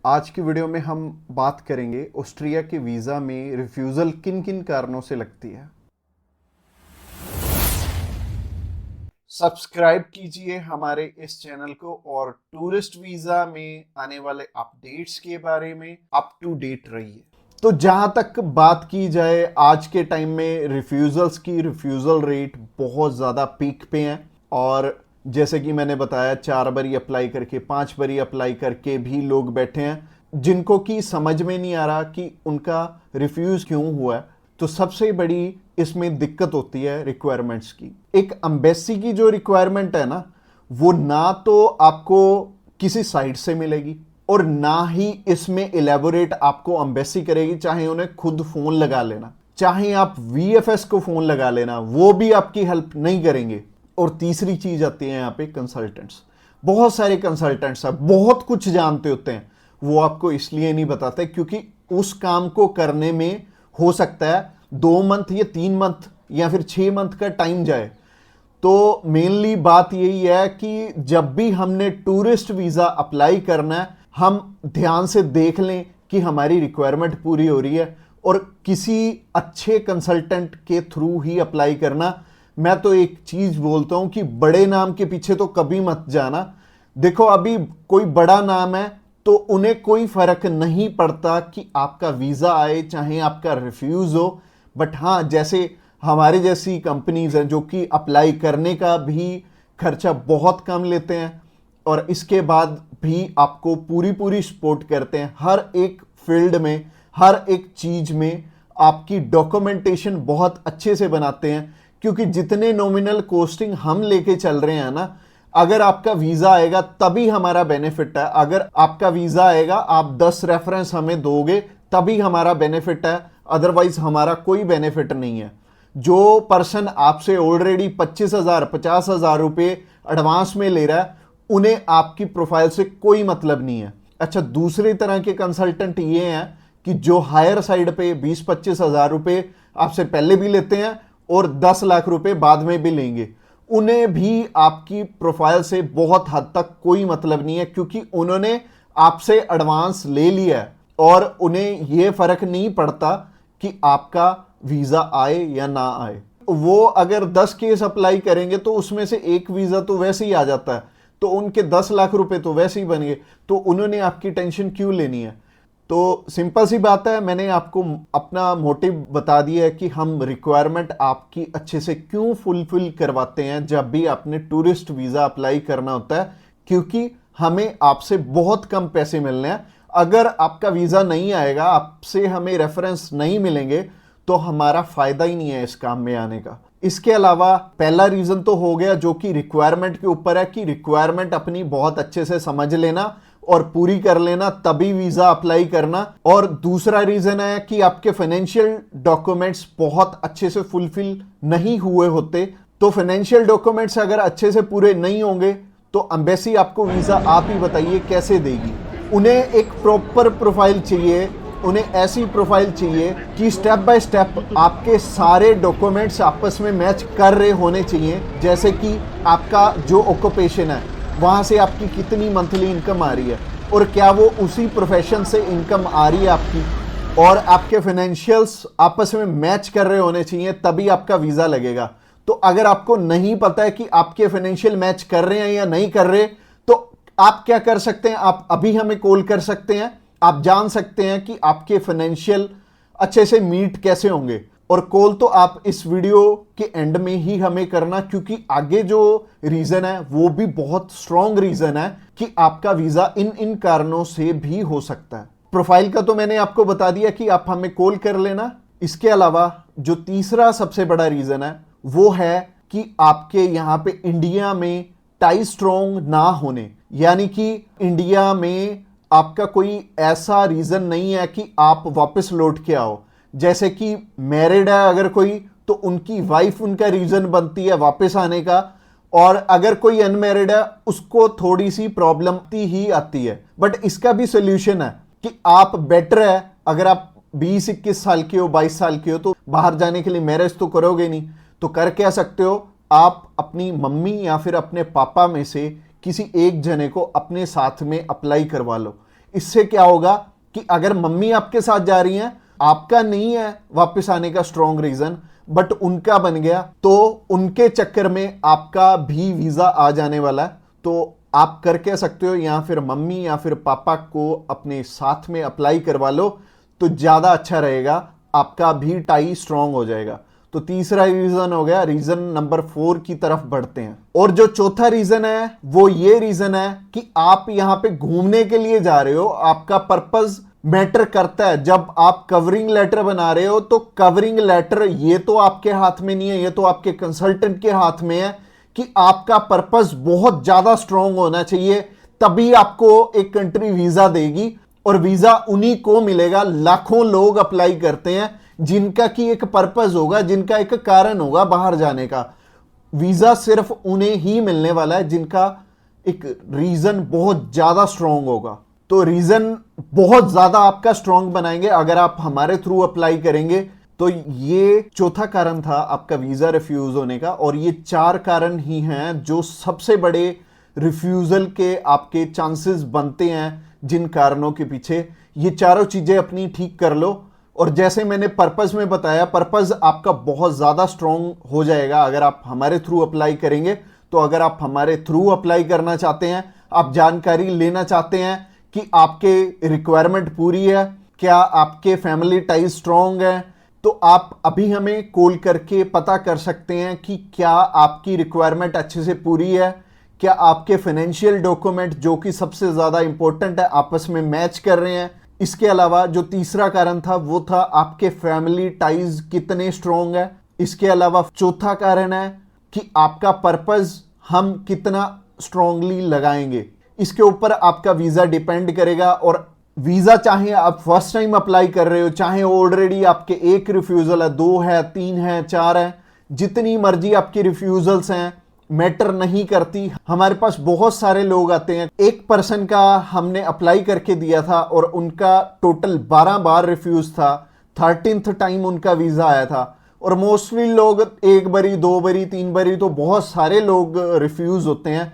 आज की वीडियो में हम बात करेंगे ऑस्ट्रिया के वीज़ा में रिफ्यूज़ल किन किन कारणों से लगती है। सब्सक्राइब कीजिए हमारे इस चैनल को और टूरिस्ट वीज़ा में आने वाले अपडेट्स के बारे में अप टू डेट रहिए। तो जहां तक बात की जाए आज के टाइम में रिफ्यूज़ल्स की, रिफ्यूज़ल रेट बहुत ज़्यादा पीक पे हैं और जैसे कि मैंने बताया 4 बारी अप्लाई करके 5 बारी अप्लाई करके भी लोग बैठे हैं जिनको कि समझ में नहीं आ रहा कि उनका रिफ्यूज़ क्यों हुआ है। तो सबसे बड़ी इसमें दिक्कत होती है रिक्वायरमेंट्स की। एक एम्बेसी की जो रिक्वायरमेंट है ना, वो ना तो आपको किसी साइट से मिलेगी और ना ही इसमें इलेबोरेट आपको एम्बेसी करेगी। चाहे उन्हें खुद फोन लगा लेना, चाहे आप वीएफएस को फोन लगा लेना, वो भी आपकी हेल्प नहीं करेंगे। और तीसरी चीज आती है यहाँ पे कंसल्टेंट्स। बहुत सारे कंसल्टेंट्स हैं, बहुत कुछ जानते होते हैं, वो आपको इसलिए नहीं बताते क्योंकि उस काम को करने में हो सकता है 2 मंथ या 3 मंथ या फिर 6 मंथ का टाइम जाए। तो मेनली बात यही है कि जब भी हमने टूरिस्ट वीज़ा अप्लाई करना है, हम ध्यान से देख लें कि हमारी रिक्वायरमेंट पूरी हो रही है और किसी अच्छे कंसल्टेंट के थ्रू ही अप्लाई करना। मैं तो एक चीज बोलता हूं कि बड़े नाम के पीछे तो कभी मत जाना। देखो अभी कोई बड़ा नाम है तो उन्हें कोई फर्क नहीं पड़ता कि आपका वीजा आए चाहे आपका रिफ्यूज हो। बट हाँ, जैसे हमारे जैसी कंपनीज हैं जो कि अप्लाई करने का भी खर्चा बहुत कम लेते हैं और इसके बाद भी आपको पूरी पूरी सपोर्ट करते हैं हर एक फील्ड में, हर एक चीज में आपकी डॉक्यूमेंटेशन बहुत अच्छे से बनाते हैं। क्योंकि जितने नॉमिनल कोस्टिंग हम लेके चल रहे हैं ना, अगर आपका वीजा आएगा तभी हमारा बेनिफिट है। अगर आपका वीजा आएगा, आप 10 रेफरेंस हमें दोगे तभी हमारा बेनिफिट है, अदरवाइज हमारा कोई बेनिफिट नहीं है। जो पर्सन आपसे ऑलरेडी 25,000 50,000 रुपए एडवांस में ले रहा है, उन्हें आपकी प्रोफाइल से कोई मतलब नहीं है। अच्छा, दूसरी तरह के कंसल्टेंट ये हैं कि जो हायर साइड पे 20-25,000 रुपए आपसे पहले भी लेते हैं और 10 लाख रुपए बाद में भी लेंगे। उन्हें भी आपकी प्रोफाइल से बहुत हद तक कोई मतलब नहीं है क्योंकि उन्होंने आपसे एडवांस ले लिया है और उन्हें यह फर्क नहीं पड़ता कि आपका वीजा आए या ना आए। वो अगर 10 केस अप्लाई करेंगे तो उसमें से एक वीजा तो वैसे ही आ जाता है, तो उनके 10 लाख रुपए तो वैसे ही बन गए। तो उन्होंने आपकी टेंशन क्यों लेनी है? तो सिंपल सी बात है, मैंने आपको अपना मोटिव बता दिया है कि हम रिक्वायरमेंट आपकी अच्छे से क्यों फुलफिल करवाते हैं जब भी आपने टूरिस्ट वीज़ा अप्लाई करना होता है। क्योंकि हमें आपसे बहुत कम पैसे मिलने हैं। अगर आपका वीज़ा नहीं आएगा, आपसे हमें रेफरेंस नहीं मिलेंगे, तो हमारा फायदा ही नहीं है इस काम में आने का। इसके अलावा पहला रीज़न तो हो गया जो कि रिक्वायरमेंट के ऊपर है कि रिक्वायरमेंट अपनी बहुत अच्छे से समझ लेना और पूरी कर लेना, तभी वीजा अप्लाई करना। और दूसरा रीजन है कि आपके फाइनेंशियल डॉक्यूमेंट्स बहुत अच्छे से फुलफिल नहीं हुए होते। तो फाइनेंशियल डॉक्यूमेंट्स अगर अच्छे से पूरे नहीं होंगे तो एम्बेसी आपको वीजा आप ही बताइए कैसे देगी। उन्हें एक प्रॉपर प्रोफाइल चाहिए, उन्हें ऐसी प्रोफाइल चाहिए कि स्टेप बाय स्टेप आपके सारे डॉक्यूमेंट्स आपस में मैच कर रहे होने चाहिए। जैसे कि आपका जो ऑक्यूपेशन है, वहाँ से आपकी कितनी मंथली इनकम आ रही है और क्या वो उसी प्रोफेशन से इनकम आ रही है आपकी, और आपके फाइनेंशियल्स आपस में मैच कर रहे होने चाहिए, तभी आपका वीज़ा लगेगा। तो अगर आपको नहीं पता है कि आपके फाइनेंशियल मैच कर रहे हैं या नहीं कर रहे, तो आप क्या कर सकते हैं, आप अभी हमें कॉल कर सकते हैं। आप जान सकते हैं कि आपके फाइनेंशियल अच्छे से मीट कैसे होंगे। और कॉल तो आप इस वीडियो के एंड में ही हमें करना, क्योंकि आगे जो रीजन है वो भी बहुत स्ट्रॉन्ग रीजन है कि आपका वीजा इन इन कारणों से भी हो सकता है। प्रोफाइल का तो मैंने आपको बता दिया कि आप हमें कॉल कर लेना। इसके अलावा जो तीसरा सबसे बड़ा रीजन है वो है कि आपके यहां पे इंडिया में टाई स्ट्रॉन्ग ना होने, यानी कि इंडिया में आपका कोई ऐसा रीजन नहीं है कि आप वापस लौट के आओ। जैसे कि मैरिड है अगर कोई, तो उनकी वाइफ उनका रीजन बनती है वापस आने का, और अगर कोई अनमैरिड है उसको थोड़ी सी प्रॉब्लम ही आती है। बट इसका भी सोल्यूशन है कि आप बेटर है, अगर आप 20-21 साल के हो, 22 साल के हो, तो बाहर जाने के लिए मैरिज तो करोगे नहीं, तो कर क्या सकते हो, आप अपनी मम्मी या फिर अपने पापा में से किसी एक जने को अपने साथ में अप्लाई करवा लो। इससे क्या होगा कि अगर मम्मी आपके साथ जा रही हैं, आपका नहीं है वापस आने का स्ट्रॉन्ग रीजन, बट उनका बन गया, तो उनके चक्कर में आपका भी वीजा आ जाने वाला है। तो आप कर क्या सकते हो, या फिर मम्मी या फिर पापा को अपने साथ में अप्लाई करवा लो, तो ज्यादा अच्छा रहेगा, आपका भी टाई स्ट्रांग हो जाएगा। तो तीसरा रीजन हो गया। रीजन नंबर 4 की तरफ बढ़ते हैं। और जो चौथा रीजन है वो ये रीजन है कि आप यहां पे घूमने के लिए जा रहे हो, आपका पर्पस मैटर करता है। जब आप कवरिंग लेटर बना रहे हो तो कवरिंग लेटर ये तो आपके हाथ में नहीं है, ये तो आपके कंसल्टेंट के हाथ में है कि आपका पर्पस बहुत ज्यादा स्ट्रांग होना चाहिए, तभी आपको एक कंट्री वीजा देगी। और वीजा उन्हीं को मिलेगा, लाखों लोग अप्लाई करते हैं जिनका की एक पर्पस होगा, जिनका एक कारण होगा बाहर जाने का। वीजा सिर्फ उन्हें ही मिलने वाला है जिनका एक रीजन बहुत ज्यादा स्ट्रांग होगा। तो रीजन बहुत ज्यादा आपका स्ट्रांग बनाएंगे अगर आप हमारे थ्रू अप्लाई करेंगे। तो ये चौथा कारण था आपका वीजा रिफ्यूज होने का। और ये 4 कारण ही हैं जो सबसे बड़े रिफ्यूजल के आपके चांसेस बनते हैं। जिन कारणों के पीछे, ये चारों चीजें अपनी ठीक कर लो। और जैसे मैंने पर्पस में बताया, पर्पस आपका बहुत ज्यादा स्ट्रांग हो जाएगा अगर आप हमारे थ्रू अप्लाई करेंगे। तो अगर आप हमारे थ्रू अप्लाई करना चाहते हैं, आप जानकारी लेना चाहते हैं कि आपके रिक्वायरमेंट पूरी है, क्या आपके फैमिली टाइज स्ट्रांग है, तो आप अभी हमें कॉल करके पता कर सकते हैं कि क्या आपकी रिक्वायरमेंट अच्छे से पूरी है, क्या आपके फाइनेंशियल डॉक्यूमेंट जो कि सबसे ज्यादा इंपॉर्टेंट है आपस में मैच कर रहे हैं। इसके अलावा जो तीसरा कारण था वो था आपके फैमिली टाइज कितने स्ट्रांग है। इसके अलावा चौथा कारण है कि आपका पर्पस हम कितना स्ट्रांगली लगाएंगे। इसके ऊपर आपका वीजा डिपेंड करेगा। और वीजा चाहे आप फर्स्ट टाइम अप्लाई कर रहे हो, चाहे ऑलरेडी आपके 1 रिफ्यूजल है, 2 है, 3 है, 4 है, जितनी मर्जी आपकी रिफ्यूजल्स हैं, मैटर नहीं करती। हमारे पास बहुत सारे लोग आते हैं, एक पर्सन का हमने अप्लाई करके दिया था और उनका टोटल 12 बार रिफ्यूज था, 13th टाइम उनका वीजा आया था। और मोस्टली लोग 1 बारी, 2 बारी, 3 बारी, तो बहुत सारे लोग रिफ्यूज होते हैं।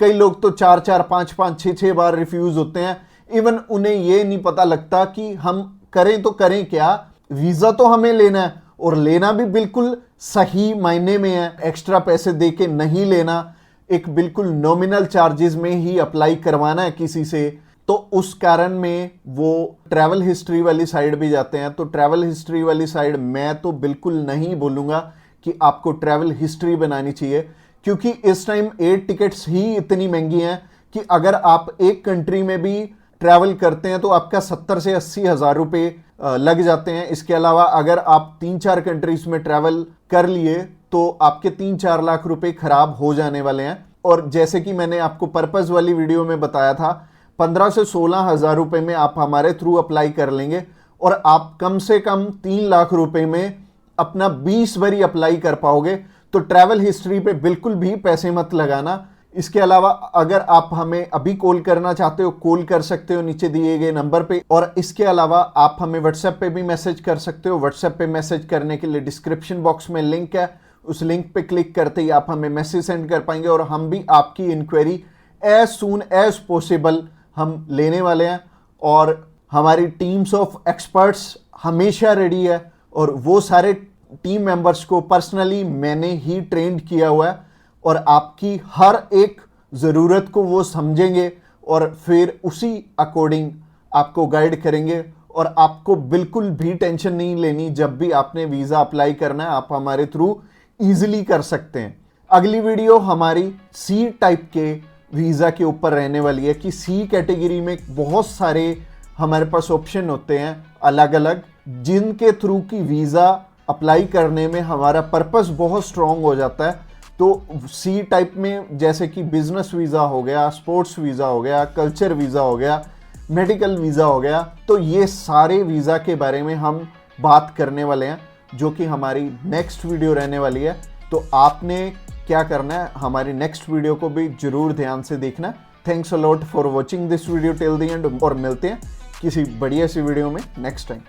कई लोग तो 4-4, 5-5, 6-6 बार रिफ्यूज होते हैं। इवन उन्हें यह नहीं पता लगता कि हम करें तो करें क्या। वीजा तो हमें लेना है, और लेना भी बिल्कुल सही मायने में है, एक्स्ट्रा पैसे दे के नहीं लेना, एक बिल्कुल नॉमिनल चार्जेस में ही अप्लाई करवाना है किसी से। तो उस कारण में वो ट्रैवल हिस्ट्री वाली साइड भी जाते हैं। तो ट्रैवल हिस्ट्री वाली साइड मैं तो बिल्कुल नहीं बोलूंगा कि आपको ट्रैवल हिस्ट्री बनानी चाहिए, क्योंकि इस टाइम एयर टिकट्स ही इतनी महंगी हैं कि अगर आप एक कंट्री में भी ट्रैवल करते हैं तो आपका 70 से 80 हज़ार रुपये लग जाते हैं। इसके अलावा अगर आप 3-4 कंट्रीज में ट्रैवल कर लिए तो आपके 3-4 लाख रुपए खराब हो जाने वाले हैं। और जैसे कि मैंने आपको पर्पस वाली वीडियो में बताया था, 15 से 16 हज़ार रुपये में आप हमारे थ्रू अप्लाई कर लेंगे और आप कम से कम 3 लाख रुपए में अपना 20 बारी अप्लाई कर पाओगे। तो ट्रैवल हिस्ट्री पे बिल्कुल भी पैसे मत लगाना। इसके अलावा अगर आप हमें अभी कॉल करना चाहते हो, कॉल कर सकते हो नीचे दिए गए नंबर पे। और इसके अलावा आप हमें व्हाट्सएप पे भी मैसेज कर सकते हो। व्हाट्सएप पे मैसेज करने के लिए डिस्क्रिप्शन बॉक्स में लिंक है, उस लिंक पे क्लिक करते ही आप हमें मैसेज सेंड कर पाएंगे और हम भी आपकी inquiry as soon as possible हम लेने वाले हैं। और हमारी टीम्स ऑफ एक्सपर्ट्स हमेशा रेडी है और वो सारे टीम मेंबर्स को पर्सनली मैंने ही ट्रेंड किया हुआ है और आपकी हर एक ज़रूरत को वो समझेंगे और फिर उसी अकॉर्डिंग आपको गाइड करेंगे। और आपको बिल्कुल भी टेंशन नहीं लेनी, जब भी आपने वीज़ा अप्लाई करना है आप हमारे थ्रू ईजिली कर सकते हैं। अगली वीडियो हमारी सी टाइप के वीज़ा के ऊपर रहने वाली है कि सी कैटेगरी में बहुत सारे हमारे पास ऑप्शन होते हैं अलग अलग, जिनके थ्रू की वीज़ा अप्लाई करने में हमारा पर्पस बहुत स्ट्रॉन्ग हो जाता है। तो सी टाइप में जैसे कि बिजनेस वीज़ा हो गया, स्पोर्ट्स वीज़ा हो गया, कल्चर वीज़ा हो गया, मेडिकल वीज़ा हो गया, तो ये सारे वीज़ा के बारे में हम बात करने वाले हैं जो कि हमारी नेक्स्ट वीडियो रहने वाली है। तो आपने क्या करना है, हमारी नेक्स्ट वीडियो को भी जरूर ध्यान से देखना। Thanks a lot for watching this video till the end और मिलते हैं किसी बढ़िया सी वीडियो में नेक्स्ट टाइम।